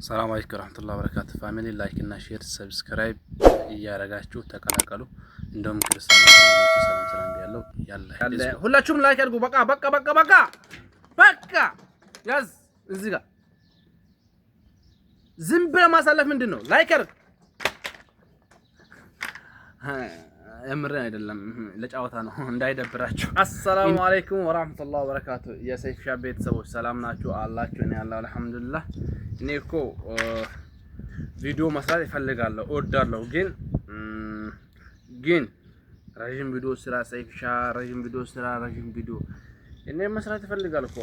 ሰላም አለይኩም ወራህመቱላሂ ወበረካቱ። ፋሚሊ ላይክ እና ሼር ሰብስክራይብ እያረጋችሁ ተቀላቀሉ። እንደውም ክርስቲያን ሰላም ቢያለው ያለ ሁላችሁም ላይክ አድርጉ። በቃ ያዝ እዚህ ጋር ዝም ብለህ ማሳለፍ ምንድነው? ላይክ አድርግ። እምር አይደለም ለጫወታ ነው እንዳይደብራችሁ። አሰላሙ አለይኩም ወራህመቱላሂ ወበረካቱ። የሰይፍ ሻ ቤተሰቦች ሰላም ናችሁ አላችሁ? እኔ ያለው አልሐምዱሊላህ። እኔ እኮ ቪዲዮ መስራት እፈልጋለሁ እወዳለሁ፣ ግን ረጅም ቪዲዮ ስራ ሰይፍ ሻ ረጅም ቪዲዮ እኔ መስራት እፈልጋለሁ እኮ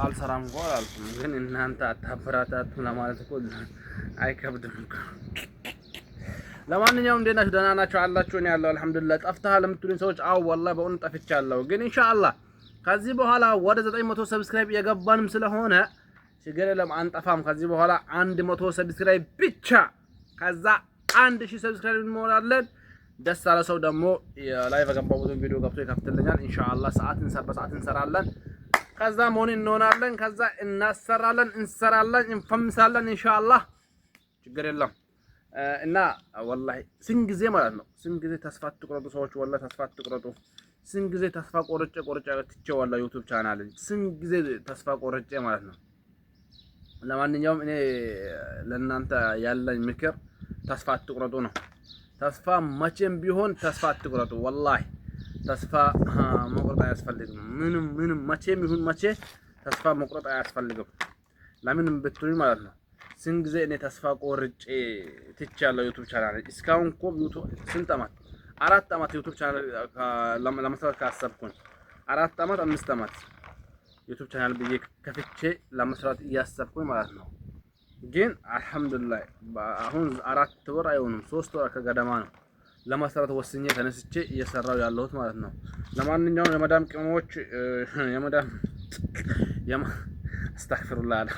አልሰራም እኮ አላልኩም፣ ግን እናንተ አታበራታቱ ለማለት እኮ አይከብድም እኮ። ለማንኛውም እንዴት ናችሁ? ደህና ናችሁ አላችሁ? እኔ ያለው አልሐምዱሊላህ። ጠፍተሃል ለምትሉኝ ሰዎች አው ወላሂ በእውነት ጠፍቻለሁ፣ ግን ኢንሻአላህ ከዚህ በኋላ ወደ 900 ሰብስክራይብ የገባንም ስለሆነ ችግር የለም አንጠፋም። ከዚህ በኋላ 100 ሰብስክራይብ ብቻ፣ ከዛ 1000 ሰብስክራይብ እንሞላለን። ደስ ያለ ሰው ደግሞ ላይቭ የገባሁትን ቪዲዮ ገብቶ ይከፍትልኛል ኢንሻአላህ። በሰዓት እንሰራለን፣ ከዛ ሞኒ እንሆናለን፣ ከዛ እንሰራለን፣ እንፈምሳለን ኢንሻአላህ። ችግር የለም እና ወላሂ ስንት ጊዜ ተስፋ አትቁረጡ ሰዎች፣ ወላሂ ተስፋ አትቁረጡ። ስንት ጊዜ ተስፋ ቆርጬ ትቼዋለሁ ዩቲዩብ ቻናል፣ ስንት ጊዜ ተስፋ ቆርጬ ማለት ነው። ለማንኛውም እኔ ለእናንተ ያለኝ ምክር ተስፋ አትቁረጡ ነው። ተስፋ መቼም ቢሆን ተስፋ አትቁረጡ። ወላሂ ተስፋ መቁረጥ አያስፈልግም። ምንም መቼም ይሁን መቼ ተስፋ መቁረጥ አያስፈልግም። ለምን ብትሉኝ ማለት ነው ስንት ጊዜ እኔ ተስፋ ቆርጬ ትቻለሁ ዩቲዩብ ቻናል። እስካሁን እኮ ስንት ዓመት 4 ዓመት ዩቲዩብ ቻናል ለመስራት ካሰብኩኝ 4 ዓመት 5 ዓመት ዩቲዩብ ቻናል ብዬ ከፍቼ ለመስራት እያሰብኩኝ ማለት ነው። ግን አልሐምዱሊላህ አሁን 4 ወር አይሆንም 3 ወር ከገደማ ነው ለመስራት ወስኜ ተነስቼ እየሰራው ያለሁት ማለት ነው። ለማንኛውም የመዳም ቅመሞች አስተግፍሩላህ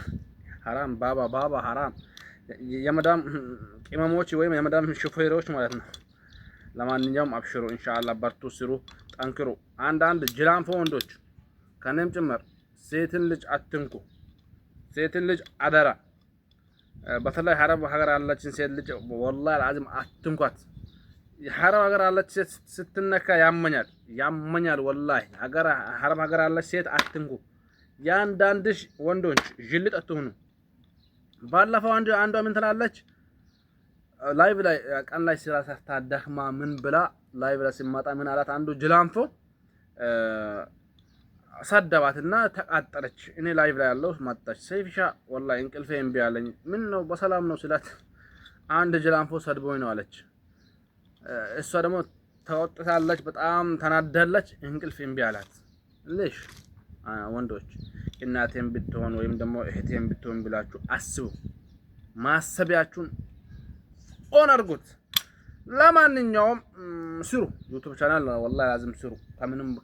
ሐራም ባባ ሐራም የመዳም ቅመሞች ወይም የመዳም ሹፌሮች ማለት ነው። ለማንኛውም አብሽሩ ኢንሻአላህ፣ በርቱ፣ ስሩ፣ ጠንክሩ። አንዳንድ ጅላንፎ ወንዶች ከነም ጭምር ሴትን ልጅ አትንኩ፣ ሴትን ልጅ አደራ። በተለይ ሐረብ ሀገር ያለችን ሴት ልጅ ወላሂ አልዓዚም አትንኳት። ሐረብ ሀገር ያለች ሴት ስትነካ ያመኛል ወላሂ። ሐረብ ሀገር ያለች ሴት አትንኩ። ያንዳንድሽ ወንዶች ጅልጥ አትሁኑ። ባለፈው አንዷ ምን ትላለች? ላይቭ ላይ ቀን ላይ ስራ ሰርታ ደክማ ምን ብላ ላይቭ ላይ ሲመጣ ምን አላት? አንዱ ጅላንፎ ሰደባትና ተቃጠለች። እኔ ላይቭ ላይ ያለው መጣች። ሰይፍሻ ወላሂ እንቅልፌ እምቢ አለኝ። ምን ነው በሰላም ነው ስላት አንድ ጅላንፎ ሰድቦኝ ነው አለች። እሷ ደግሞ ተወጥታለች፣ በጣም ተናደለች። እንቅልፌ እምቢ አላት። ልሽ ወንዶች እናቴም ብትሆን ወይም ደግሞ እህቴም ብትሆን ብላችሁ አስቡ። ማሰቢያችሁን ኦን አድርጉት። ለማንኛውም ስሩ፣ ዩቲዩብ ቻናል ወላሂ ላዝም ስሩ።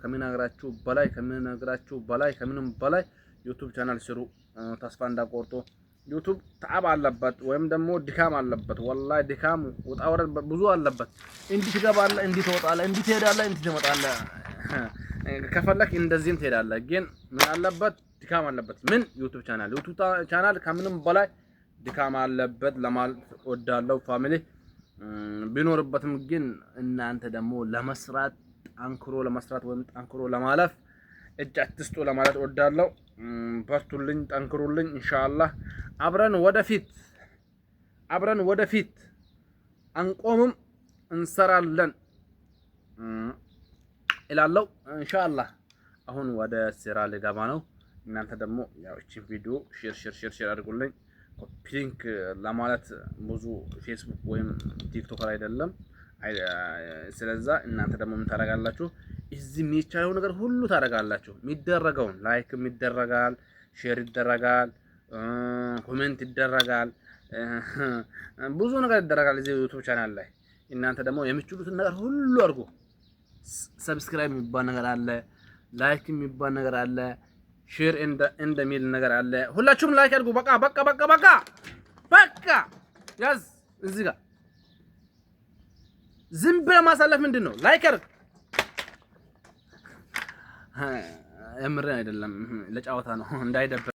ከምነግራችሁ በላይ ዩቲዩብ ቻናል ስሩ። ተስፋ እንዳቆርጡ። ዩቲዩብ ተዓብ አለበት ወይም ደግሞ ድካም አለበት። ወላሂ ድካም ውጣ ወረድ ብዙ አለበት። እንዲህ ትገባለህ፣ እንዲህ ትወጣለህ፣ እንዲህ ትሄዳለህ፣ እንዲህ ትመጣለህ። ከፈለክ እንደዚህም ትሄዳለህ። ግን ምን አለበት? ድካም አለበት። ምን ዩቲዩብ ቻናል ከምንም በላይ ድካም አለበት ለማለት ወዳለው ፋሚሊ ቢኖርበትም፣ ግን እናንተ ደግሞ ለመስራት ወይም ጠንክሮ ለማለፍ እጅ አትስጡ ለማለት ወዳለው። በርቱልኝ፣ ጠንክሩልኝ። ኢንሻአላህ አብረን ወደፊት አንቆምም፣ እንሰራለን እላለሁ ኢንሻአላህ። አሁን ወደ ስራ ልገባ ነው። እናንተ ደግሞ ያው እቺ ቪዲዮ ሼር አድርጉልኝ። ፒንክ ለማለት ብዙ ፌስቡክ ወይም ቲክቶከር አይደለም። ስለዛ እናንተ ደግሞ ምን ታደርጋላችሁ? እዚህ የሚቻለው ነገር ሁሉ ታደርጋላችሁ። የሚደረገውን ላይክ ይደረጋል፣ ሼር ይደረጋል፣ ኮሜንት ይደረጋል፣ ብዙ ነገር ይደረጋል እዚህ ዩቲዩብ ቻናል ላይ። እናንተ ደግሞ የምትችሉትን ነገር ሁሉ አድርጉ። ሰብስክራይብ የሚባል ነገር አለ፣ ላይክ የሚባል ነገር አለ፣ ሼር እንደሚል ነገር አለ። ሁላችሁም ላይክ አድርጉ። በቃ ያዝ እዚህ ጋር ዝም ብለህ ማሳለፍ ምንድነው? ላይክ አድርግ። እምር አይደለም ለጫወታ ነው እንዳይደብር